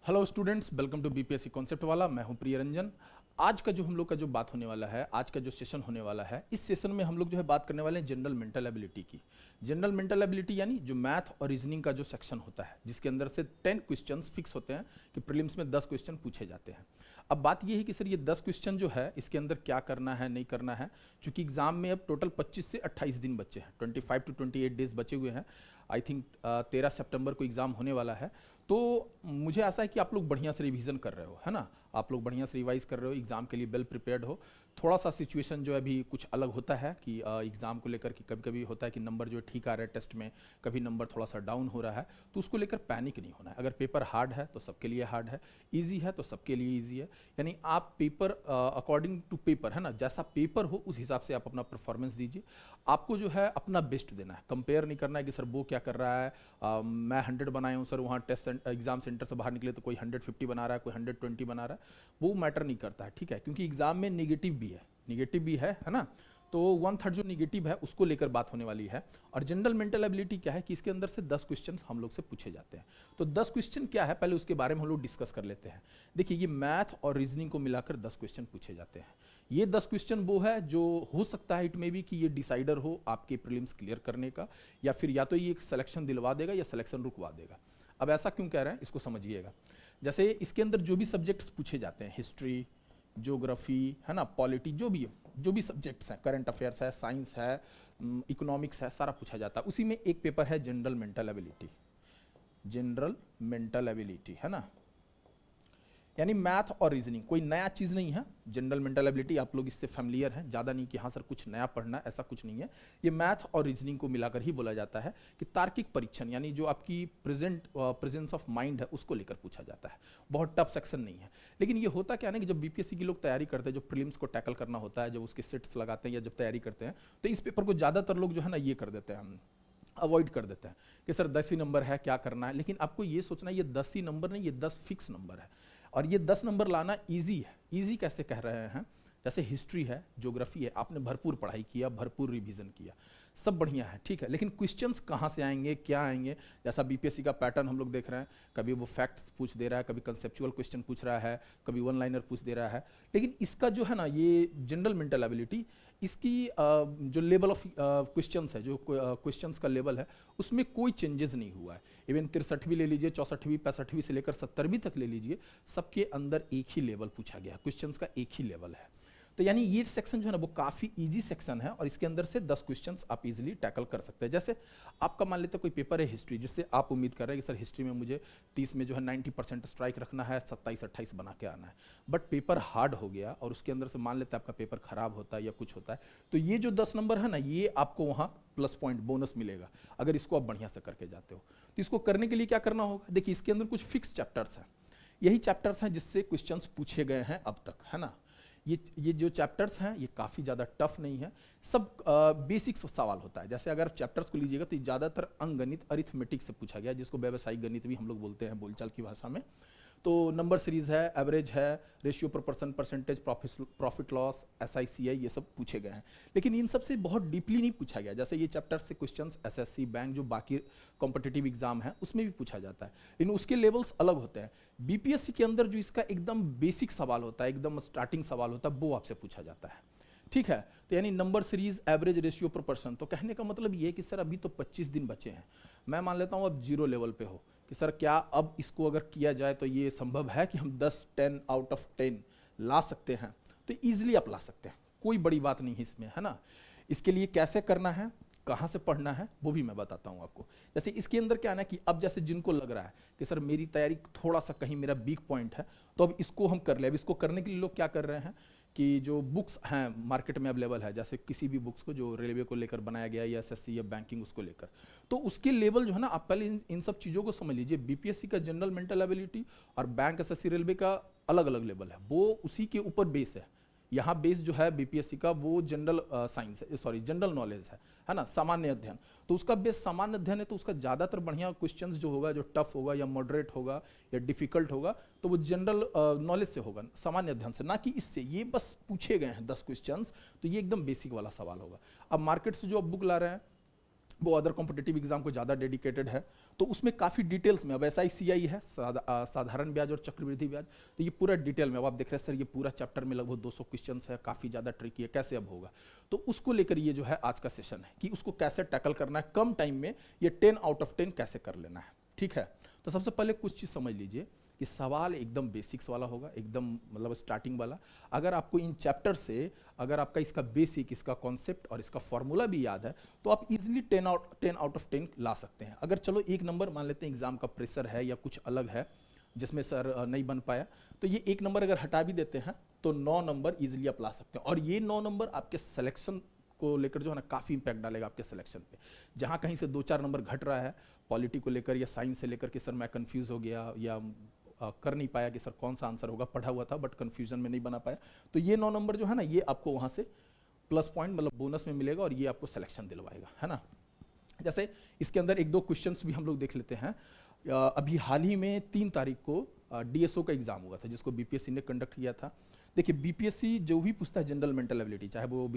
Hello students, welcome to BPSC concept वाला। मैं हूं प्रिय रंजन। आज का जो हम लोग का जो बात होने वाला है, आज का जो सेशन होने वाला है, इस सेशन में हम लोग जो है बात करने वाले हैं जनरल मेंटल एबिलिटी की। जनरल मेंटल एबिलिटी यानी जो मैथ और रीजनिंग का जो सेक्शन होता है, जिसके अंदर से 10 क्वेश्चंस फिक्स होते हैं कि प्रीलिम्स में 10 क्वेश्चन पूछे जाते हैं। अब बात ये है कि सर ये 10 क्वेश्चन जो है इसके अंदर क्या करना है नहीं करना है, क्योंकि एग्जाम में अब टोटल 25 से 28 दिन बचे हैं, 25 टू 28 डेज बचे हुए हैं। आई थिंक 13 सितंबर को एग्ज़ाम होने वाला है। तो मुझे आशा है कि आप लोग बढ़िया से रिवीजन कर रहे हो, है ना। आप लोग बढ़िया से रिवाइज कर रहे हो, एग्जाम के लिए वेल प्रिपेयर्ड हो। थोड़ा सा सिचुएशन जो है अभी कुछ अलग होता है कि एग्जाम को लेकर कि कभी कभी होता है कि नंबर जो है ठीक आ रहा है टेस्ट में, कभी नंबर थोड़ा सा डाउन हो रहा है, तो उसको लेकर पैनिक नहीं होना है। अगर पेपर हार्ड है तो सबके लिए हार्ड है, ईजी है तो सबके लिए ईजी है। यानी आप पेपर अकॉर्डिंग टू पेपर, है ना, जैसा पेपर हो उस हिसाब से आप अपना परफॉर्मेंस दीजिए। आपको जो है अपना बेस्ट देना है, कंपेयर नहीं करना है कि सर वो क्या कर रहा है, मैं 100 बनाया हूँ सर, वहाँ टेस्ट एग्जाम सेंटर से बाहर निकले तो कोई 150 बना रहा है, कोई 120 बना रहा है। वो मैटर नहीं करता है, ठीक है, क्योंकि एग्जाम में निगेटिव भी है ना। तो 1/3 जो निगेटिव है उसको लेकर बात होने वाली है। और जनरल मेंटल एबिलिटी क्या है कि इसके अंदर से 10 क्वेश्चन हम लोग से पूछे जाते हैं। तो 10 क्वेश्चन क्या है, पहले उसके बारे में हम लोग डिस्कस कर लेते हैं। देखिए, ये मैथ और रीजनिंग को मिलाकर 10 क्वेश्चन पूछे जाते हैं। ये 10 क्वेश्चन वो है जो हो सकता है इट में भी कि ये डिसाइडर हो आपके प्रीलिम्स क्लियर करने का, या फिर या तो ये एक सिलेक्शन दिलवा देगा या सिलेक्शन रुकवा देगा। अब ऐसा क्यों कह रहे हैं इसको समझिएगा। जैसे इसके अंदर जो भी सब्जेक्ट्स पूछे जाते हैं, हिस्ट्री, ज्योग्राफी, है ना, पॉलिटी, जो भी सब्जेक्ट्स हैं, करंट अफेयर्स है, साइंस है, इकोनॉमिक्स है, सारा पूछा जाता है। उसी में एक पेपर है general mental ability. General mental ability, है ना, यानी मैथ और रीजनिंग, कोई नया चीज़ नहीं है। जनरल मेंटल एबिलिटी आप लोग इससे फैमिलियर हैं, ज़्यादा नहीं कि हाँ सर कुछ नया पढ़ना है, ऐसा कुछ नहीं है। ये मैथ और रीजनिंग को मिलाकर ही बोला जाता है कि तार्किक परीक्षण, यानी जो आपकी प्रेजेंस ऑफ माइंड है उसको लेकर पूछा जाता है। बहुत टफ सेक्शन नहीं है। लेकिन ये होता क्या है ना कि जब बीपीएससी की लोग तैयारी करते हैं, जो प्रीलिम्स को टैकल करना होता है, जब उसके सेट्स लगाते हैं या जब तैयारी करते हैं, तो इस पेपर को ज़्यादातर लोग जो है ना ये कर देते हैं, अवॉइड कर देते हैं कि सर 10 ही नंबर है, क्या करना है। लेकिन आपको ये सोचना है ये 10 ही नंबर नहीं, ये 10 फिक्स नंबर है। और ये 10 नंबर लाना ईजी है। ईजी कैसे कह रहे हैं, जैसे हिस्ट्री है, ज्योग्राफी है, आपने भरपूर पढ़ाई किया, भरपूर रिवीजन किया, सब बढ़िया है, ठीक है। लेकिन क्वेश्चंस कहाँ से आएंगे, क्या आएंगे, जैसा बीपीएससी का पैटर्न हम लोग देख रहे हैं, कभी वो फैक्ट्स पूछ दे रहा है, कभी कंसेप्चुअल क्वेश्चन पूछ रहा है, कभी वन लाइनर पूछ दे रहा है। लेकिन इसका जो है ना ये जनरल मेंटल एबिलिटी, इसकी जो लेवल ऑफ क्वेश्चंस है, जो क्वेश्चंस का लेवल है, उसमें कोई चेंजेस नहीं हुआ है। इवन 63वीं ले लीजिए, 64वीं, 65वीं से लेकर 70वीं तक ले लीजिए, सबके अंदर एक ही लेवल पूछा गया, क्वेश्चंस का एक ही लेवल है। तो यानी ये सेक्शन जो है ना वो काफ़ी इजी सेक्शन है और इसके अंदर से 10 क्वेश्चंस आप इजीली टैकल कर सकते हैं। जैसे आपका मान लेते हैं कोई पेपर है हिस्ट्री, जिससे आप उम्मीद कर रहे हैं कि सर हिस्ट्री में मुझे 30 में जो है 90% स्ट्राइक रखना है, 27-28 बना के आना है। बट पेपर हार्ड हो गया और उसके अंदर से मान लेते हैं आपका पेपर खराब होता है या कुछ होता है, तो ये जो 10 नंबर है ना ये आपको वहाँ प्लस पॉइंट बोनस मिलेगा अगर इसको आप बढ़िया से करके जाते हो। तो इसको करने के लिए क्या करना होगा, देखिए इसके अंदर कुछ फिक्स चैप्टर्स हैं, यही चैप्टर्स हैं जिससे क्वेश्चंस पूछे गए हैं अब तक, है ना। ये जो चैप्टर्स हैं ये काफ़ी ज़्यादा टफ नहीं है, सब बेसिक सवाल होता है। जैसे अगर चैप्टर्स को लीजिएगा तो ज़्यादातर अंगणित, अरिथमेटिक से पूछा गया, जिसको व्यावसायिक गणित भी हम लोग बोलते हैं बोलचाल की भाषा में। तो नंबर सीरीज है, एवरेज है, ratio proportion, percentage, profit loss, SICI, ये सब पूछे गए हैं। लेकिन इन सब से बहुत डीपली नहीं पूछा गया। जैसे ये चैप्टर से क्वेश्चंस SSC, बैंक, जो बाकी कॉम्पिटिटिव एग्जाम है उसमें भी पूछा जाता है, लेकिन उसके लेवल्स अलग होते हैं। बीपीएससी के अंदर जो इसका एकदम बेसिक सवाल होता है, एकदम स्टार्टिंग सवाल होता है, वो आपसे पूछा जाता है, ठीक है। तो यानी number series, average, ratio proportion, तो कहने का मतलब ये है कि सर अभी तो 25 दिन बचे हैं, मैं मान लेता हूँ अब 0 लेवल पे हो कि सर क्या अब इसको अगर किया जाए तो ये संभव है कि हम 10 आउट ऑफ 10 ला सकते हैं, तो ईजिली आप ला सकते हैं, कोई बड़ी बात नहीं है इसमें, है ना। इसके लिए कैसे करना है, कहाँ से पढ़ना है, वो भी मैं बताता हूँ आपको। जैसे इसके अंदर क्या है ना कि अब जैसे जिनको लग रहा है कि सर मेरी तैयारी थोड़ा सा कहीं मेरा वीक पॉइंट है, तो अब इसको हम कर ले। अब इसको करने के लिए लोग क्या कर रहे हैं कि जो बुक्स हैं मार्केट में अवेलेबल है, जैसे किसी भी बुक्स को जो रेलवे को लेकर बनाया गया या SSC या बैंकिंग उसको लेकर, तो उसके लेवल जो है ना आप पहले इन सब चीज़ों को समझ लीजिए। बीपीएससी का जनरल मेंटल एबिलिटी और बैंक, SSC, रेलवे का अलग अलग लेवल है, वो उसी के ऊपर बेस है। यहाँ बेस जो है बीपीएससी का वो जनरल साइंस है, सॉरी जनरल नॉलेज है ना, सामान्य अध्ययन। तो उसका बेस सामान्य अध्ययन है, तो उसका ज़्यादातर बढ़िया क्वेश्चंस जो होगा, जो टफ होगा या मॉडरेट होगा या डिफिकल्ट होगा, तो वो जनरल नॉलेज से होगा, सामान्य अध्ययन से, ना कि इससे। ये बस पूछे गए हैं 10 क्वेश्चंस, तो ये एकदम बेसिक वाला सवाल होगा। अब मार्केट से जो आप बुक ला रहे हैं वो अदर कॉम्पिटिटिव एग्जाम को ज़्यादा डेडिकेटेड है, तो उसमें काफ़ी डिटेल्स में, अब SICI है साधारण ब्याज और चक्रवृद्धि ब्याज, तो ये पूरा डिटेल में, अब आप देख रहे हैं सर ये पूरा चैप्टर में लगभग 200 क्वेश्चंस है, काफ़ी ज़्यादा ट्रिकी है, कैसे अब होगा। तो उसको लेकर ये जो है आज का सेशन है कि उसको कैसे टैकल करना है कम टाइम में, ये 10 आउट ऑफ 10 कैसे कर लेना है। ठीक है, तो सबसे पहले कुछ चीज़ समझ लीजिए कि सवाल एकदम बेसिक्स वाला होगा, एकदम मतलब स्टार्टिंग वाला। अगर आपको इन चैप्टर से अगर आपका इसका बेसिक, इसका कॉन्सेप्ट और इसका फॉर्मूला भी याद है तो आप इजीली 10 आउट ऑफ 10 ला सकते हैं। अगर चलो एक नंबर मान लेते हैं एग्जाम का प्रेशर है या कुछ अलग है जिसमें सर नहीं बन पाया, तो ये एक नंबर अगर हटा भी देते हैं तो 9 नंबर इजीली आप ला सकते हैं। और ये 9 नंबर आपके सिलेक्शन को लेकर जो है ना काफ़ी इंपैक्ट डालेगा आपके सिलेक्शन पे। जहाँ कहीं से 2-4 नंबर घट रहा है पॉलिटी को लेकर या साइंस से लेकर कि सर मैं कंफ्यूज हो गया या कर नहीं पाया कि सर कौन सा आंसर होगा, पढ़ा हुआ था बट कंफ्यूजन में नहीं बना पाया, तो ये 9 नंबर जो है ना ये आपको वहाँ से प्लस पॉइंट मतलब बोनस में मिलेगा और ये आपको सिलेक्शन दिलवाएगा, है ना। जैसे इसके अंदर 1-2 क्वेश्चंस भी हम लोग देख लेते हैं। अभी हाल ही में 3 तारीख को DSO का एग्जाम हुआ था जिसको BPSC ने कंडक्ट किया था। देखिए BPSC जो भी पूछता है जनरल मेंटल एबिलिटी, चाहे वो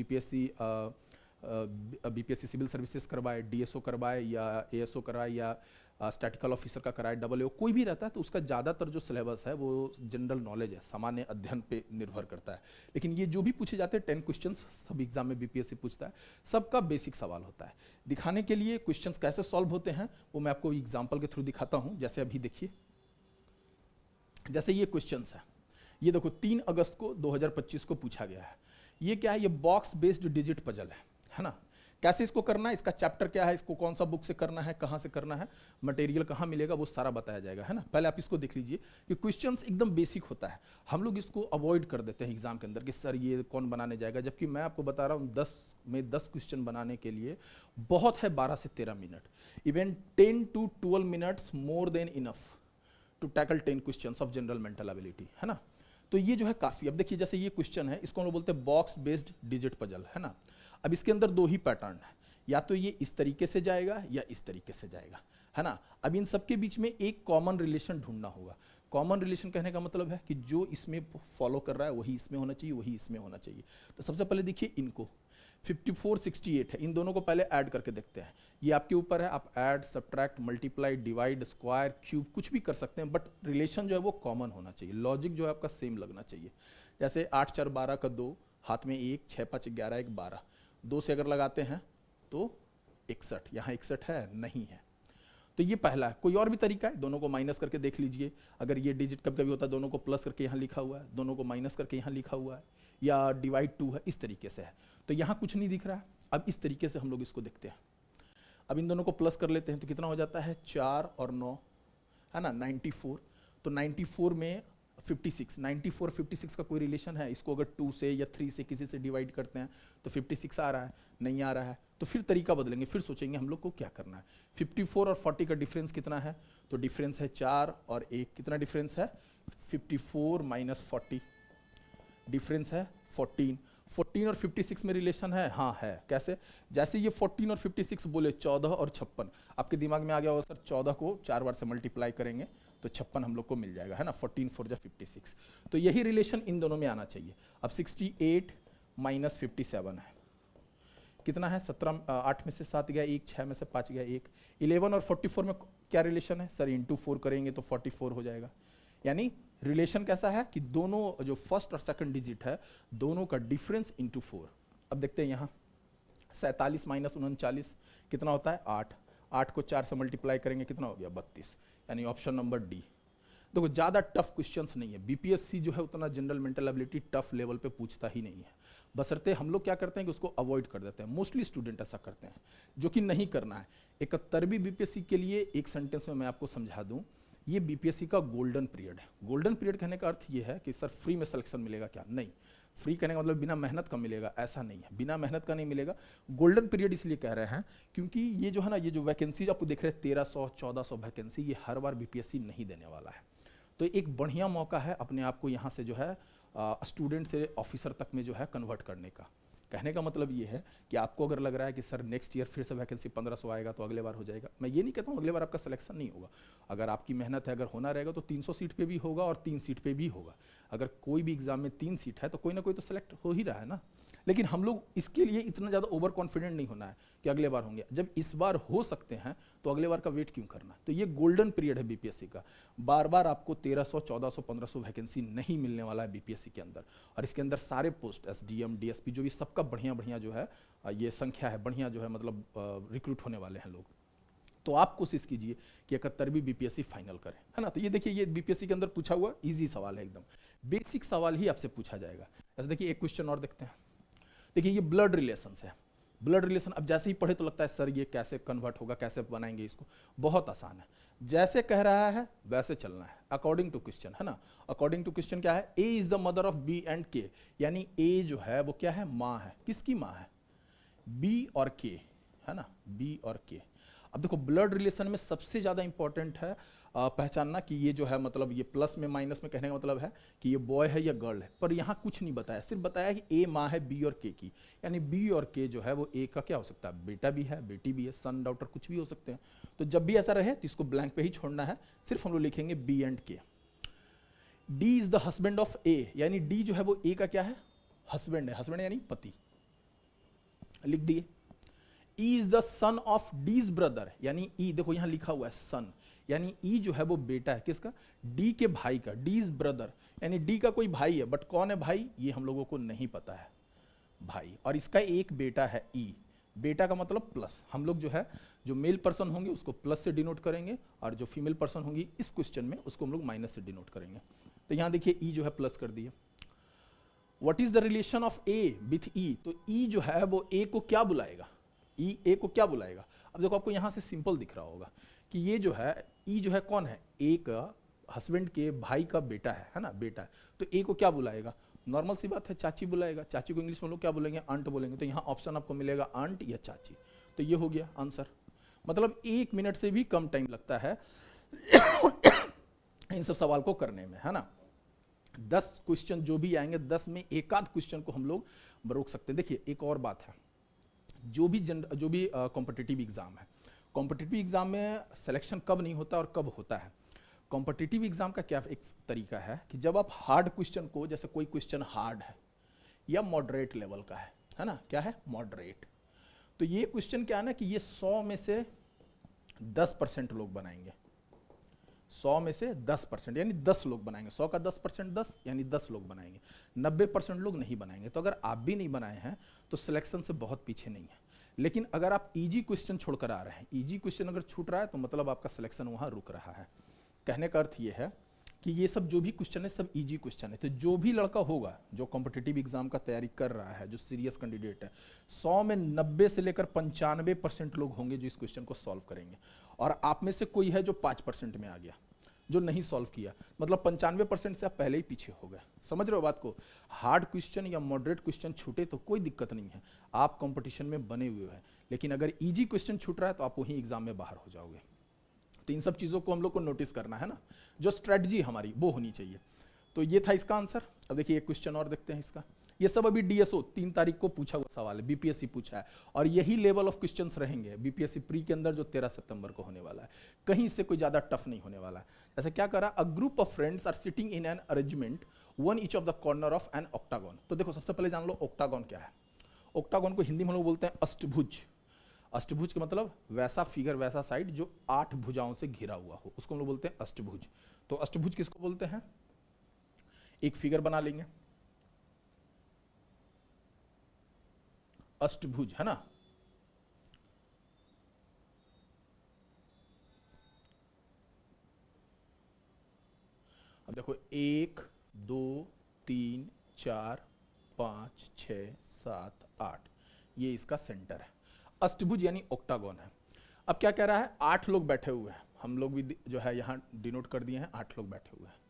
BPSC सिविल सर्विसेज करवाए, DSO करवाए या ASO कराए या स्टैटिकल ऑफिसर का कराए, AAO कोई भी रहता है, तो उसका ज़्यादातर जो सिलेबस है वो जनरल नॉलेज है, सामान्य अध्ययन पे निर्भर करता है। लेकिन ये जो भी पूछे जाते हैं 10 क्वेश्चंस सब एग्जाम में BPSC पूछता है, सबका बेसिक सवाल होता है। दिखाने के लिए क्वेश्चंस कैसे सॉल्व होते हैं वो मैं आपको एग्जाम्पल के थ्रू दिखाता हूँ। जैसे अभी देखिए, जैसे ये क्वेश्चंस है, ये देखो 3 अगस्त को 2025 को पूछा गया है। ये क्या है, ये बॉक्स बेस्ड डिजिट पजल है ना। कैसे इसको करना है, इसका चैप्टर क्या है, इसको कौन सा बुक से करना है, कहाँ से करना है, मटेरियल कहाँ मिलेगा, वो सारा बताया जाएगा, है ना। पहले आप इसको देख लीजिए कि क्वेश्चंस एकदम बेसिक होता है, हम लोग इसको अवॉइड कर देते हैं एग्जाम के अंदर कि सर ये कौन बनाने जाएगा, जबकि मैं आपको बता रहा हूँ 10 में 10 क्वेश्चन बनाने के लिए बहुत है 12 से 13 minute, even 10 to 12 minutes more than enough to tackle 10 questions of general mental ability, है ना। तो ये जो है काफ़ी, अब देखिए जैसे ये क्वेश्चन है, इसको हम लोग बोलते हैं बॉक्स बेस्ड डिजिट पजल, है ना। अब इसके अंदर 2 ही पैटर्न है, या तो ये इस तरीके से जाएगा या इस तरीके से जाएगा, है ना। अब इन सबके बीच में एक कॉमन रिलेशन ढूंढना होगा। कॉमन रिलेशन कहने का मतलब है कि जो इसमें फॉलो कर रहा है वही इसमें होना चाहिए, वही इसमें होना चाहिए। तो सबसे पहले देखिए इनको 54, 68 है, इन दोनों को पहले ऐड करके देखते हैं। ये आपके ऊपर है, आप add, subtract, multiply, divide, square, cube कुछ भी कर सकते हैं, बट रिलेशन जो है वो कॉमन होना चाहिए, लॉजिक जो है आपका सेम लगना चाहिए। जैसे 8 4 12 का 2, हाथ में 1, 6 5 11 1 12, 2 से अगर लगाते हैं तो 61, यहाँ 61 है नहीं है, तो ये पहला है। कोई और भी तरीका है, दोनों को माइनस करके देख लीजिए। अगर ये डिजिट कभी कभी होता है दोनों को प्लस करके यहाँ लिखा हुआ है, दोनों को माइनस करके यहाँ लिखा हुआ है, या डिवाइड 2 है, इस तरीके से है। तो यहाँ कुछ नहीं दिख रहा है। अब इस तरीके से हम लोग इसको देखते हैं। अब इन दोनों को प्लस कर लेते हैं तो कितना हो जाता है, 4 और 9, है ना, 94। तो 94 में 56, 94 56 का कोई रिलेशन है, इसको अगर 2 से या 3 से किसी से डिवाइड करते हैं तो 56 आ रहा है, नहीं आ रहा है, तो फिर तरीका बदलेंगे, फिर सोचेंगे हम लोग को क्या करना है। 54 और 40 का डिफरेंस कितना है, तो डिफरेंस है 4 और 1, कितना डिफरेंस है, 54 माइनस 40, डिफरेंस है 14। 14 और 56 में रिलेशन है, हाँ है। कैसे, जैसे ये 14 और 56 बोले 14 और 56, आपके दिमाग में आ गया होगा सर 14 को 4 बार से मल्टीप्लाई करेंगे तो 56 हम लोग को मिल जाएगा, है ना, 14 4 जा 56। तो यही रिलेशन इन दोनों में आना चाहिए। अब 68 माइनस 57 है, कितना है, 17, 8 में से 7 गया 1, 6 में से 5 गया 1। 11 और 44 में क्या रिलेशन है सर, इंटू 4 करेंगे तो 44 हो जाएगा। यानी रिलेशन कैसा है कि दोनों जो फर्स्ट और सेकंड डिजिट है दोनों का डिफरेंस इंटू 4। अब देखते हैं यहाँ 47 माइनस 39 कितना होता है, 8। 8 को 4 से मल्टीप्लाई करेंगे कितना हो गया, 32। यानी ऑप्शन नंबर डी। देखो ज़्यादा टफ क्वेश्चंस नहीं है, BPSC जो है उतना general mental ability tough level पे पूछता ही नहीं है, बशर्ते हम लोग क्या करते हैं कि उसको अवॉइड कर देते हैं। मोस्टली स्टूडेंट ऐसा करते हैं, जो कि नहीं करना है। 71वीं BPSC के लिए एक सेंटेंस में मैं आपको समझा दूं, ये BPSC का गोल्डन पीरियड है। गोल्डन पीरियड कहने का अर्थ ये है कि सर फ्री में सिलेक्शन मिलेगा क्या, नहीं। फ्री कहने का मतलब बिना मेहनत का मिलेगा, ऐसा नहीं है, बिना मेहनत का नहीं मिलेगा। गोल्डन पीरियड इसलिए कह रहे हैं क्योंकि ये जो है ना, ये जो वैकेंसी आपको दिख रहे हैं 1300 1400 वैकेंसी, ये हर बार BPSC नहीं देने वाला है। तो एक बढ़िया मौका है अपने आप को यहाँ से जो है स्टूडेंट से ऑफिसर तक में जो है कन्वर्ट करने का। कहने का मतलब ये है कि आपको अगर लग रहा है कि सर नेक्स्ट ईयर फिर से वैकेंसी 1500 आएगा तो अगले बार हो जाएगा, मैं ये नहीं कहता हूँ अगले बार आपका सिलेक्शन नहीं होगा। अगर आपकी मेहनत है, अगर होना रहेगा तो 300 सीट पे भी होगा और 3 सीट पे भी होगा। अगर कोई भी एग्जाम में 3 सीट है तो कोई ना कोई तो सेलेक्ट हो ही रहा है ना। लेकिन हम लोग इसके लिए इतना ज़्यादा ओवर कॉन्फिडेंट नहीं होना है कि अगले बार होंगे। जब इस बार हो सकते हैं तो अगले बार का वेट क्यों करना। तो ये गोल्डन पीरियड है बीपीएससी का। बार बार आपको 1300, 1400, 1500 वैकेंसी नहीं मिलने वाला है बीपीएससी के अंदर, और इसके अंदर सारे पोस्ट एसडीएम, डीएसपी जो भी सबका बढ़िया बढ़िया जो है ये संख्या है, बढ़िया जो है मतलब रिक्रूट होने वाले हैं लोग। तो आप कोशिश कीजिए कि 71वीं बीपीएससी फाइनल करें, है ना। तो ये देखिए, ये बीपीएससी के अंदर पूछा हुआ इजी सवाल है, एकदम बेसिक सवाल ही आपसे पूछा जाएगा। ऐसे देखिए एक क्वेश्चन और देखते हैं। देखिए ये ब्लड रिलेशन है। ब्लड रिलेशन अब जैसे ही पढ़े तो लगता है सर ये कैसे कन्वर्ट होगा, कैसे बनाएंगे इसको। बहुत आसान है, जैसे कह रहा है वैसे चलना है, अकॉर्डिंग टू क्वेश्चन, है ना। अकॉर्डिंग टू क्वेश्चन क्या है, A is the mother of B and K, यानी ए जो है वो क्या है, माँ है। किसकी माँ है, बी और के, है ना, बी और के। अब देखो ब्लड रिलेशन में सबसे ज़्यादा इंपॉर्टेंट है पहचानना कि ये जो है मतलब ये प्लस में माइनस में कहने का मतलब है कि ये बॉय है या गर्ल है, पर यहाँ कुछ नहीं बताया, सिर्फ बताया कि ए माँ है बी और के की, यानी बी और के जो है वो ए का क्या हो सकता है, बेटा भी है, बेटी भी है, सन, डॉटर, कुछ भी हो सकते हैं। तो जब भी ऐसा रहे तो इसको ब्लैंक पे ही छोड़ना है, सिर्फ हम लोग लिखेंगे B and K. D is the husband of A, यानी डी जो है वो ए का क्या है, हस्बैंड है, हस्बैंड यानी पति, लिख दिए। E is the son of D's brother, यानी ई देखो यहां लिखा हुआ है सन, यानी ई जो है वो बेटा है किसका, डी के भाई का, डीज ब्रदर, यानी डी का कोई भाई है, बट कौन है भाई ये हम लोगों को नहीं पता है भाई, और इसका एक बेटा है ई। बेटा का मतलब प्लस, हम लोग जो है जो मेल पर्सन होंगे उसको प्लस से डिनोट करेंगे, और जो फीमेल पर्सन होंगी इस क्वेश्चन में उसको हम लोग माइनस से डिनोट करेंगे। तो यहां देखिए ई जो है प्लस कर दिए। What is the relation of A with E, तो ई जो है वो ए को क्या बुलाएगा, ई ए को क्या बुलाएगा। अब देखो आपको यहां से सिंपल दिख रहा होगा कि ये जो है ई जो है कौन है, ए का हस्बैंड के भाई का बेटा है ना, बेटा है। तो ए को क्या बुलाएगा, नॉर्मल सी बात है चाची बुलाएगा। चाची को इंग्लिश में लोग क्या बोलेंगे, आंट बोलेंगे। तो यहाँ ऑप्शन आपको मिलेगा आंट या चाची। तो ये हो गया आंसर। मतलब 1 मिनट से भी कम टाइम लगता है इन सब सवाल को करने में, है ना। 10 क्वेश्चन जो भी आएंगे 10 में एक आध क्वेश्चन को हम लोग रोक सकते हैं। देखिए एक और बात है, जो भी कॉम्पिटिटिव एग्जाम है, कॉम्पिटिटिव एग्जाम में सिलेक्शन कब नहीं होता और कब होता है। कॉम्पिटिटिव एग्जाम का क्या एक तरीका है कि जब आप हार्ड क्वेश्चन को, जैसे कोई क्वेश्चन हार्ड है या मॉडरेट लेवल का है ना, क्या है मॉडरेट, तो ये क्वेश्चन क्या है ना कि ये 100 में से 10% लोग बनाएंगे, 100 में से 10%, यानी 10 लोग बनाएंगे। 100 का 10% 10, यानी 10 लोग बनाएंगे, 90% लोग नहीं बनाएंगे। तो अगर आप भी नहीं बनाए हैं तो सिलेक्शन से बहुत पीछे नहीं है। लेकिन अगर आप इजी क्वेश्चन छोड़कर आ रहे हैं, इजी क्वेश्चन अगर छूट रहा है तो मतलब आपका सिलेक्शन वहाँ रुक रहा है। कहने का अर्थ ये है कि ये सब जो भी क्वेश्चन है सब इजी क्वेश्चन है। तो जो भी लड़का होगा जो कॉम्पिटिटिव एग्जाम का तैयारी कर रहा है, जो सीरियस कैंडिडेट है, 100 में 90 से लेकर 95% लोग होंगे जो इस क्वेश्चन को सॉल्व करेंगे। और आप में से कोई है जो 5% में आ गया, जो नहीं सॉल्व किया, मतलब 95% से आप पहले ही पीछे हो गए। समझ रहे हो बात को। हार्ड क्वेश्चन या मॉडरेट क्वेश्चन छूटे तो कोई दिक्कत नहीं है, आप कंपटीशन में बने हुए हैं। लेकिन अगर इजी क्वेश्चन छूट रहा है तो आप वहीं एग्जाम में बाहर हो जाओगे। तो इन सब चीज़ों को हम लोग को नोटिस करना है ना, जो स्ट्रेटजी हमारी वो होनी चाहिए। तो ये था इसका आंसर। अब देखिए एक क्वेश्चन और देखते हैं इसका। ये सब अभी डीएसओ 3 तारीख को पूछा हुआ सवाल है, बीपीएससी पूछा है, और यही लेवल ऑफ क्वेश्चंस रहेंगे बीपीएससी प्री के अंदर जो 13 सितंबर को होने वाला है। कहीं से कोई ज़्यादा टफ नहीं होने वाला है। जैसे क्या करा, a group of friends are sitting in an arrangement, one each of the corner of an octagon. तो देखो सबसे पहले जान लो ऑक्टागन क्या है। ऑक्टागन को हिंदी में हम लोग बोलते हैं अष्टभुज। अष्टभुज का मतलब वैसा फिगर, वैसा साइड जो 8 भुजाओं से घिरा हुआ हो, उसको हम लोग बोलते हैं अष्टभुज। तो अष्टभुज किसको बोलते हैं, एक फिगर बना लेंगे अष्टभुज, है ना। अब देखो 1 2 3 4 5 6 7 8, ये इसका सेंटर है। अष्टभुज यानी ऑक्टागन है। अब क्या कह रहा है, 8 लोग बैठे हुए हैं, हम लोग भी जो है यहाँ डिनोट कर दिए हैं, 8 लोग बैठे हुए हैं।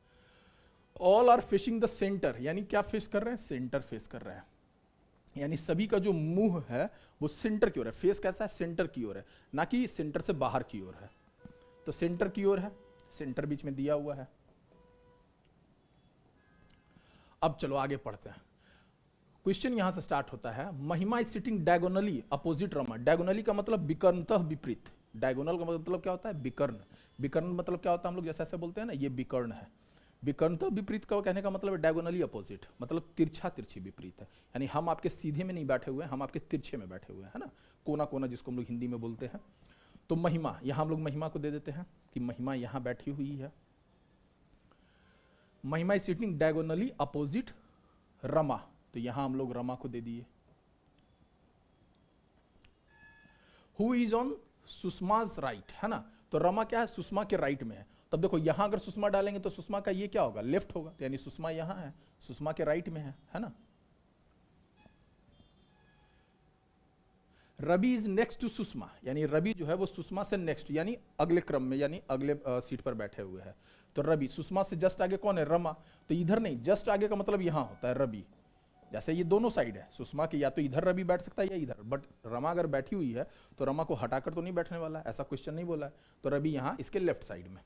All are facing the centre, यानी क्या फेस कर रहे हैं, सेंटर फेस कर रहे हैं, यानी सभी का जो मुंह है वो सेंटर की ओर है। फेस कैसा है, सेंटर की ओर है, ना कि सेंटर से बाहर की ओर है। तो सेंटर की ओर है, सेंटर बीच में दिया हुआ है। अब चलो आगे पढ़ते हैं। क्वेश्चन यहां से स्टार्ट होता है, महिमा is sitting diagonally opposite Rama. Diagonally का मतलब विकर्णतः विपरीत। डायगोनल का मतलब क्या होता है, विकर्ण। विकर्ण मतलब क्या होता है, हम लोग जैसे ऐसे बोलते हैं ना, ये विकर्ण है। विकर्णता विपरीत का कहने का मतलब है डायगोनली अपोजिट, मतलब तिरछा तिरछी विपरीत है, यानी हम आपके सीधे में नहीं बैठे हुए हैं, हम आपके तिरछे में बैठे हुए हैं, है ना, कोना कोना जिसको हम लोग हिंदी में बोलते हैं। तो महिमा, यहां हम लोग महिमा को दे देते हैं कि महिमा यहां बैठी हुई है। महिमा is sitting diagonally opposite Rama, तो यहां हम लोग रमा को दे दिए। हु इज ऑन सुषमा's राइट, है ना, तो रमा क्या है, सुषमा के राइट में है। तब देखो यहां अगर सुषमा डालेंगे तो सुषमा का ये क्या होगा, लेफ्ट होगा, तो यानी सुषमा यहां है, सुषमा के राइट में है ना। Ravi is next to Sushma, यानी रवि जो है वो सुषमा से नेक्स्ट, यानी अगले क्रम में, यानी अगले सीट पर बैठे हुए हैं। तो रवि, सुषमा से जस्ट आगे कौन है, रमा, तो इधर नहीं, जस्ट आगे का मतलब यहां होता है रवि। जैसे ये दोनों साइड है, सुषमा के या तो इधर रवि बैठ सकता है या इधर, बट रमा अगर बैठी हुई है तो रमा को हटाकर तो नहीं बैठने वाला है, ऐसा क्वेश्चन नहीं बोला है, तो रवि यहां इसके लेफ्ट साइड में।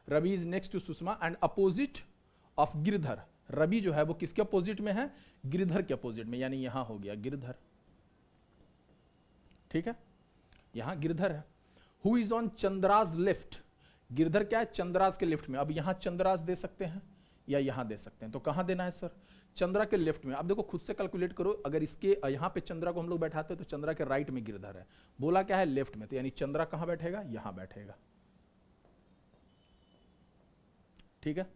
Ravi is next to Sushma and opposite of Girdhar, Ravi जो है वो किसके अपोजिट में है, गिरधर के अपोजिट में, यानी यहां हो गया गिरधर, ठीक है, यहां गिरधर है। Who is on Chandra's left, Girdhar क्या है, चंद्राज के लेफ्ट में। अब यहां चंद्राज दे सकते हैं या यहां दे सकते हैं, तो कहां देना है सर, चंद्रा के लेफ्ट में। अब देखो खुद से कैलकुलेट करो, अगर इसके यहां पे चंद्रा को हम लोग बैठाते हैं तो चंद्रा के राइट में गिरधर है, बोला क्या है लेफ्ट में, तो यानी चंद्रा कहां बैठेगा, यहां बैठेगा, ठीक है।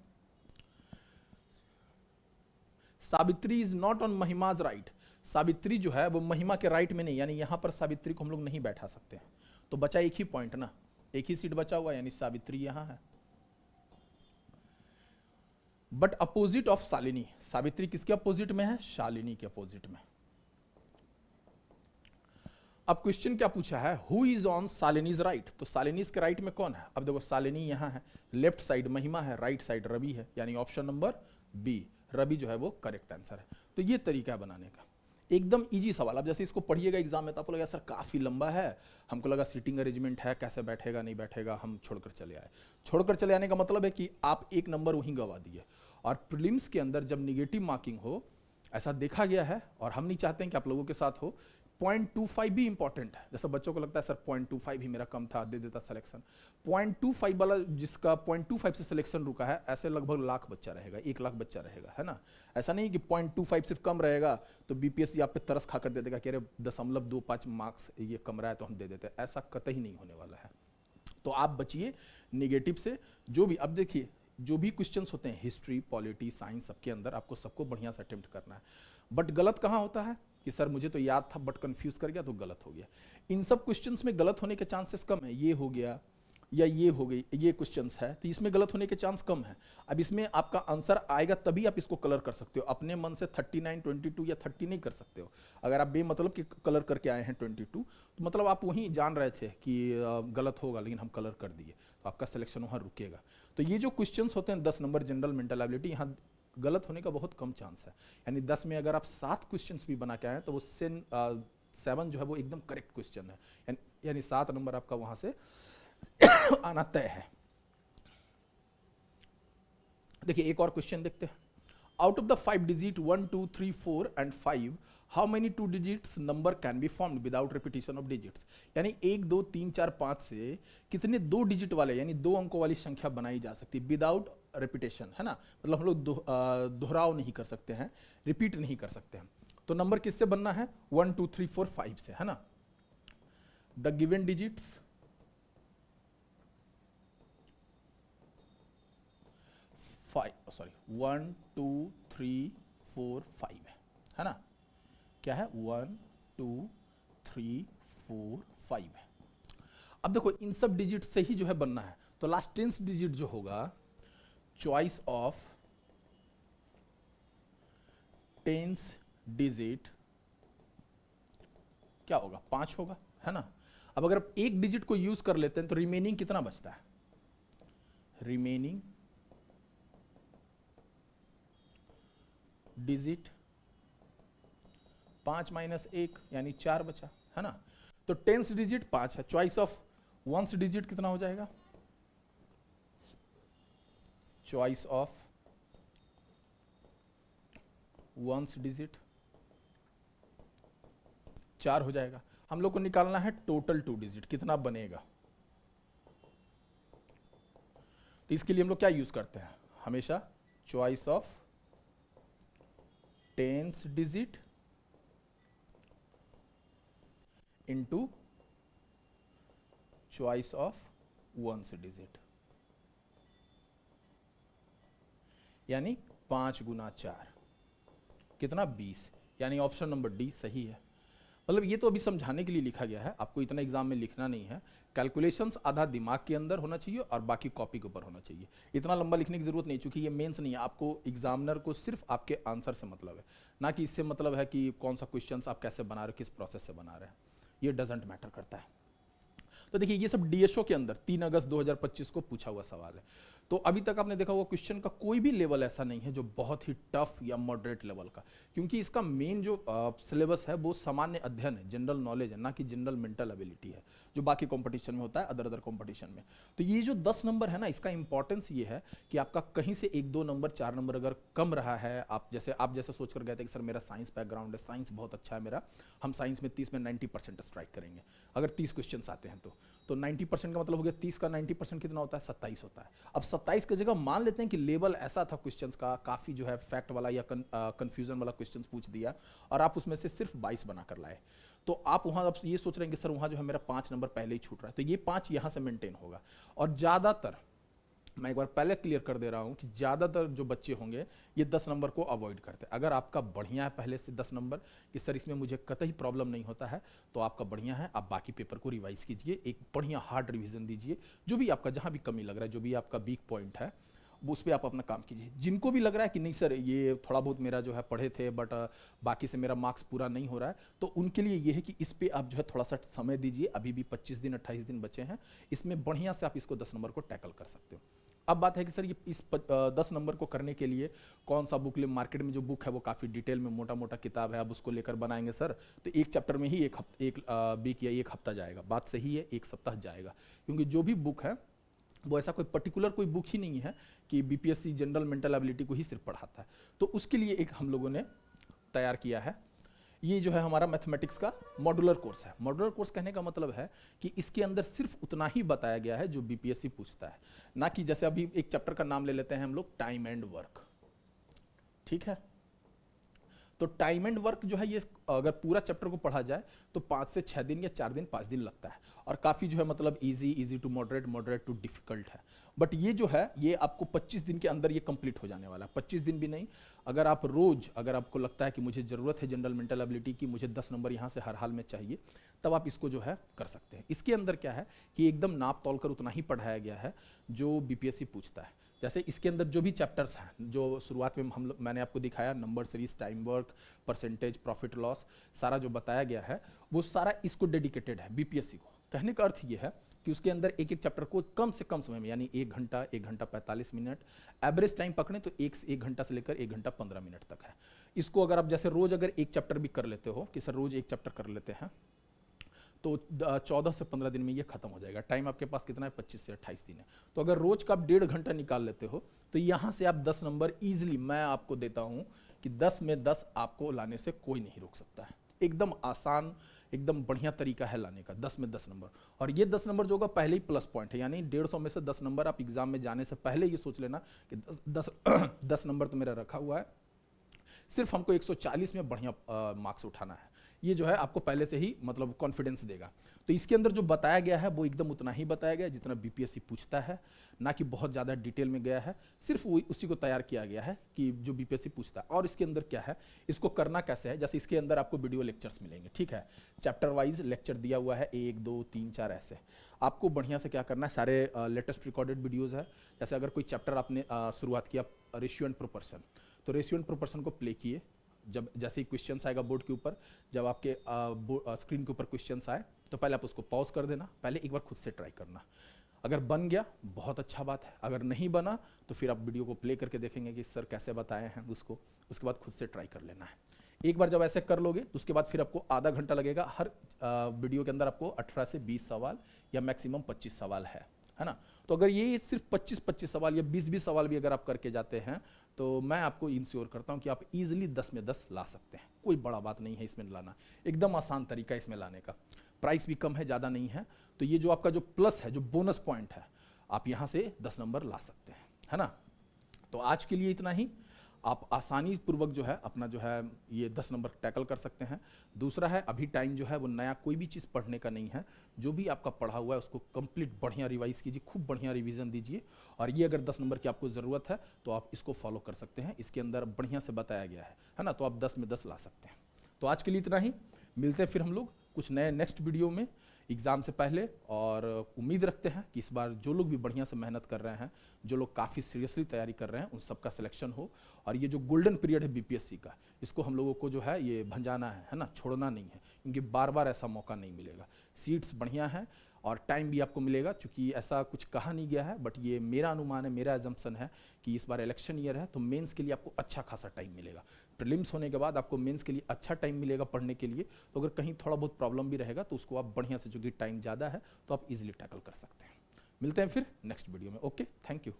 Savitri is not on Mahima's right, Savitri जो है वो महिमा के राइट में नहीं, यानी यहां पर सावित्री को हम लोग नहीं बैठा सकते हैं, तो बचा एक ही पॉइंट ना, एक ही सीट बचा हुआ, यानी सावित्री यहां है। But opposite of Shalini, Savitri किसके अपोजिट में है, शालिनी के अपोजिट में। अब क्वेश्चन क्या पूछा है, who is on Shalini's right, तो शालिनीज के राइट में कौन है। अब देखो शालिनी यहां है, लेफ्ट साइड महिमा है, राइट साइड रवि है, यानी ऑप्शन नंबर बी, रवि जो है वो करेक्ट आंसर है। तो ये तरीका है बनाने का, एकदम इजी सवाल। अब जैसे इसको पढ़िएगा एग्जाम में तो आपको लगा सर काफी लंबा है, हमको लगा सीटिंग अरेंजमेंट है, कैसे बैठेगा नहीं बैठेगा, हम छोड़कर चले आए। छोड़कर चले आने का मतलब है कि आप एक नंबर वहीं गवा दिए। और प्रीलिम्स के अंदर जब निगेटिव मार्किंग हो, ऐसा देखा गया है और हम नहीं चाहते हैं कि आप लोगों के साथ हो, 0.25 भी इंपॉर्टेंट है। जैसे बच्चों को लगता है सर 0.25 ही मेरा कम था, दे देता सिलेक्शन, 0.25 वाला जिसका 0.25 से सिलेक्शन रुका है, ऐसे लगभग लाख बच्चा रहेगा, 1 लाख बच्चा रहेगा, है ना। ऐसा नहीं कि 0.25 सिर्फ कम रहेगा तो बीपीएससी आप पे तरस खाकर दे देगा कि अरे 0.25 मार्क्स ये कम रहा है तो हम दे देते हैं, ऐसा कतई नहीं होने वाला है। तो आप बचिए निगेटिव से। जो भी अब देखिए जो भी क्वेश्चंस होते हैं हिस्ट्री, पॉलिटी, साइंस, सबके अंदर आपको सबको बढ़िया से अटेम्प्ट करना है। बट गलत कहाँ होता है कि सर मुझे तो याद था बट कंफ्यूज कर गया तो गलत हो गया। इन सब क्वेश्चंस में गलत होने के चांसेस कम है, ये हो गया या ये हो गई, ये क्वेश्चंस है तो इसमें गलत होने के चांस कम है। अब इसमें आपका आंसर आएगा तभी आप इसको कलर कर सकते हो, अपने मन से 39, 22 या 30 नहीं कर सकते हो। अगर आप बेमतलब कि कलर करके आए हैं 22 तो मतलब आप वहीं जान रहे थे कि गलत होगा लेकिन हम कलर कर दिए, तो आपका सिलेक्शन वहाँ रुकेगा। तो ये जो क्वेश्चंस होते हैं 10 नंबर जनरल मेंटल एबिलिटी, यहाँ गलत होने का बहुत कम चांस है। यानी 10 में अगर आप 7 क्वेश्चंस भी बना के आए तो वो 7 जो है वो एकदम करेक्ट क्वेश्चन है, यानी 7 नंबर आपका वहां से आना तय है। देखिए एक और क्वेश्चन देखते हैं। Out of the 5 digit 1, 2, 3, 4 and 5 how many 2 digits number can be formed without repetition of digits, यानी 1, 2, 3, 4, 5 से कितने 2 डिजिट वाले यानी 2 अंकों वाली संख्या बनाई जा सकती है विदाउट रिपीटेशन, है ना, मतलब हम लोग दोहराव नहीं कर सकते हैं, रिपीट नहीं कर सकते हैं। तो नंबर किससे बनना है, 1, 2, 3, 4, 5 से, है ना। द गिवन डिजिट्स 1, 2, 3, 4, 5 है ना, क्या है 1, 2, 3, 4, 5 है। अब देखो इन सब डिजिट से ही जो है बनना है, तो लास्ट 10 डिजिट जो होगा चॉइस ऑफ 10 डिजिट क्या होगा, 5 होगा, है ना। अब अगर आप एक डिजिट को यूज कर लेते हैं तो रिमेनिंग कितना बचता है, रिमेनिंग डिजिट 5 माइनस 1 यानी 4 बचा, है ना। तो 10 डिजिट 5 है, चॉइस ऑफ 1 डिजिट कितना हो जाएगा, चॉइस ऑफ 1 डिजिट 4 हो जाएगा। हम लोग को निकालना है टोटल 2 डिजिट कितना बनेगा, तो इसके लिए हम लोग क्या यूज करते हैं, हमेशा choice of tens digit into choice of ones digit, यानी 5 गुना 4 कितना 20, यानी ऑप्शन नंबर डी सही है। मतलब ये तो अभी समझाने के लिए लिखा गया है, आपको इतना एग्जाम में लिखना नहीं है। कैलकुलेशंस आधा दिमाग के अंदर होना चाहिए और बाकी कॉपी के ऊपर होना चाहिए। इतना लंबा लिखने की जरूरत नहीं, चूंकि ये मेंस नहीं है। आपको एग्जामिनर को सिर्फ आपके आंसर से मतलब है, ना कि इससे मतलब है कि कौन सा क्वेश्चंस आप कैसे बना रहे हो, किस प्रोसेस से बना रहे हैं, ये डजेंट मैटर करता है। तो देखिए ये सब डीएसओ के अंदर 3 अगस्त 2025 को पूछा हुआ सवाल है। तो अभी तक आपने देखा हुआ क्वेश्चन का कोई भी लेवल ऐसा नहीं है जो बहुत ही टफ या मॉडरेट लेवल का, क्योंकि इसका मेन जो सिलेबस है वो सामान्य अध्ययन है, जनरल नॉलेज है, ना कि जनरल मेंटल एबिलिटी है जो बाकी कंपटीशन में होता है, अदर कंपटीशन में। तो ये जो 10 नंबर है ना, इसका इंपॉर्टेंस ये है कि आपका कहीं से 1-2 नंबर 4 नंबर अगर कम रहा है, आप जैसे सोच कर गए थे कि सर मेरा साइंस बैकग्राउंड है, साइंस बहुत अच्छा है मेरा, हम साइंस में 30 में 90% स्ट्राइक करेंगे, अगर 30 क्वेश्चन आते हैं तो 90% का मतलब हो गया 30 का 90% कितना होता है, 27 होता है। अब 27 की जगह मान लेते हैं कि लेवल ऐसा था क्वेश्चंस का, काफी जो है फैक्ट वाला या कंफ्यूजन वाला क्वेश्चंस पूछ दिया और आप उसमें से सिर्फ 22 बनाकर लाए, तो आप वहां अब ये सोच रहे हैं कि सर वहां जो है मेरा 5 नंबर पहले ही छूट रहा है, तो ये 5 यहां से मेंटेन होगा। और ज्यादातर, मैं एक बार पहले क्लियर कर दे रहा हूं कि ज्यादातर जो बच्चे होंगे ये 10 नंबर को अवॉइड करते हैं। अगर आपका बढ़िया है पहले से 10 नंबर कि सर इसमें मुझे कतई प्रॉब्लम नहीं होता है, तो आपका बढ़िया है, आप बाकी पेपर को रिवाइज कीजिए, एक बढ़िया हार्ड रिवीजन दीजिए, जो भी आपका जहां भी कमी लग रहा है, जो भी आपका वीक पॉइंट है वो उस पर आप अपना काम कीजिए। जिनको भी लग रहा है कि नहीं सर ये थोड़ा बहुत मेरा जो है पढ़े थे बट बाकी से मेरा मार्क्स पूरा नहीं हो रहा है, तो उनके लिए ये है कि इस पे आप जो है थोड़ा सा समय दीजिए, अभी भी 25 दिन 28 दिन बचे हैं, इसमें बढ़िया से आप इसको 10 नंबर को टैकल कर सकते हो। अब बात है कि सर ये इस 10 नंबर को करने के लिए कौन सा बुक ले, मार्केट में जो बुक है वो काफ़ी डिटेल में मोटा मोटा किताब है, अब उसको लेकर बनाएंगे सर तो एक चैप्टर में ही एक वीक या एक हफ्ता जाएगा। बात सही है, एक सप्ताह जाएगा, क्योंकि जो भी बुक है वो ऐसा कोई पर्टिकुलर कोई बुक ही नहीं है कि बीपीएससी जनरल मेंटल एबिलिटी को ही सिर्फ पढ़ाता है। तो उसके लिए एक हम लोगों ने तैयार किया है, ये जो है हमारा मैथमेटिक्स का मॉड्यूलर कोर्स है। मॉड्यूलर कोर्स कहने का मतलब है कि इसके अंदर सिर्फ उतना ही बताया गया है जो बीपीएससी पूछता है, ना कि जैसे अभी एक चैप्टर का नाम ले लेते हैं हम लोग, टाइम एंड वर्क, ठीक है। तो टाइम एंड वर्क जो है ये अगर पूरा चैप्टर को पढ़ा जाए तो 5 से 6 दिन या 4 दिन 5 दिन लगता है, और काफ़ी जो है मतलब easy to moderate, moderate to difficult है। बट ये जो है ये आपको 25 दिन के अंदर ये कंप्लीट हो जाने वाला है। 25 दिन भी नहीं, अगर आप रोज, अगर आपको लगता है कि मुझे ज़रूरत है जनरल मेंटल एबिलिटी की, मुझे 10 नंबर यहाँ से हर हाल में चाहिए, तब आप इसको जो है कर सकते हैं। इसके अंदर क्या है कि एकदम नाप तोल कर उतना ही पढ़ाया गया है जो बीपीएससी पूछता है। जैसे इसके अंदर जो भी चैप्टर्स हैं, जो शुरुआत में मैंने आपको दिखाया, number series, time work, percentage, profit loss, सारा जो बताया गया है वो सारा इसको डेडिकेटेड है बीपीएससी को। कहने का अर्थ ये है कि उसके अंदर एक एक चैप्टर को कम से कम समय में, यानी 1 घंटा 45 मिनट, एवरेज टाइम पकड़े तो 1 घंटा से लेकर 1 घंटा 15 मिनट तक है। इसको अगर आप जैसे रोज अगर एक चैप्टर भी कर लेते हो कि सर रोज एक चैप्टर कर लेते हैं, तो 14 से 15 दिन में ये खत्म हो जाएगा। टाइम आपके पास कितना है, 25 से 28 दिन है। तो अगर रोज का आप 1.5 घंटा निकाल लेते हो तो यहाँ से आप 10 नंबर इजीली, मैं आपको देता हूँ कि 10 में 10 आपको लाने से कोई नहीं रोक सकता है। एकदम आसान, एकदम बढ़िया तरीका है लाने का 10 में 10 नंबर। और ये 10 नंबर जो होगा पहले ही प्लस पॉइंट है, यानी 150 में से 10 नंबर आप एग्जाम में जाने से पहले ये सोच लेना कि 10 नंबर तो मेरा रखा हुआ है, सिर्फ हमको 140 में बढ़िया मार्क्स उठाना है। ये जो है आपको पहले से ही मतलब कॉन्फिडेंस देगा। तो इसके अंदर जो बताया गया है वो एकदम उतना ही बताया गया जितना बीपीएससी पूछता है, ना कि बहुत ज़्यादा डिटेल में गया है, सिर्फ उसी को तैयार किया गया है कि जो बीपीएससी पूछता है। और इसके अंदर क्या है, इसको करना कैसे है, जैसे इसके अंदर आपको वीडियो लेक्चर्स मिलेंगे, ठीक है, चैप्टर वाइज लेक्चर दिया हुआ है, 1 2 3 4 ऐसे। आपको बढ़िया से क्या करना है, सारे लेटेस्ट रिकॉर्डेड वीडियोज़ है। जैसे अगर कोई चैप्टर आपने शुरुआत किया रेशियो एंड प्रोपोर्शन, तो रेशियो एंड प्रोपोर्शन को प्ले किए, जब जैसे ही क्वेश्चंस आएगा बोर्ड के ऊपर, जब आपके स्क्रीन के ऊपर क्वेश्चंस आए तो पहले आप उसको पॉज कर देना, पहले एक बार खुद से ट्राई करना। अगर बन गया बहुत अच्छा बात है, अगर नहीं बना तो फिर आप वीडियो को प्ले करके देखेंगे कि सर कैसे बताए हैं उसको, उसके बाद खुद से ट्राई कर लेना है। एक बार जब ऐसे कर लोगे तो उसके बाद फिर आपको आधा घंटा लगेगा, हर वीडियो के अंदर आपको 18 से 20 सवाल या मैक्सिमम 25 सवाल है ना। तो अगर ये सिर्फ 25 सवाल या 20 सवाल भी अगर आप करके जाते हैं तो मैं आपको इंश्योर करता हूं कि आप इजीली 10 में 10 ला सकते हैं। कोई बड़ा बात नहीं है इसमें लाना, एकदम आसान तरीका है इसमें लाने का, प्राइस भी कम है, ज़्यादा नहीं है। तो ये जो आपका जो प्लस है, जो बोनस पॉइंट है, आप यहाँ से 10 नंबर ला सकते हैं, है ना। तो आज के लिए इतना ही। आप आसानी पूर्वक जो है अपना जो है ये 10 नंबर टैकल कर सकते हैं। दूसरा है, अभी टाइम जो है वो नया कोई भी चीज़ पढ़ने का नहीं है। जो भी आपका पढ़ा हुआ है उसको कंप्लीट बढ़िया रिवाइज कीजिए, खूब बढ़िया रिवीजन दीजिए। और ये अगर 10 नंबर की आपको ज़रूरत है तो आप इसको फॉलो कर सकते हैं, इसके अंदर बढ़िया से बताया गया है ना। तो आप 10 में 10 ला सकते हैं। तो आज के लिए इतना ही। मिलते हैं फिर हम लोग कुछ नए नेक्स्ट वीडियो में एग्ज़ाम से पहले। और उम्मीद रखते हैं कि इस बार जो लोग भी बढ़िया से मेहनत कर रहे हैं, जो लोग काफ़ी सीरियसली तैयारी कर रहे हैं, उन सबका सिलेक्शन हो। और ये जो गोल्डन पीरियड है बीपीएससी का, इसको हम लोगों को जो है ये भंजाना है ना, छोड़ना नहीं है, क्योंकि बार बार ऐसा मौका नहीं मिलेगा। सीट्स बढ़िया हैं और टाइम भी आपको मिलेगा, चूँकि ऐसा कुछ कहा नहीं गया है, बट ये मेरा अनुमान है, मेरा एजम्पशन है कि इस बार इलेक्शन ईयर है तो मेंस के लिए आपको अच्छा खासा टाइम मिलेगा। प्रीलिम्स होने के बाद आपको मेंस के लिए अच्छा टाइम मिलेगा पढ़ने के लिए। तो अगर कहीं थोड़ा बहुत प्रॉब्लम भी रहेगा तो उसको आप बढ़िया से, चूँकि टाइम ज़्यादा है तो आप इजीली टैकल कर सकते हैं। मिलते हैं फिर नेक्स्ट वीडियो में। Okay, thank you.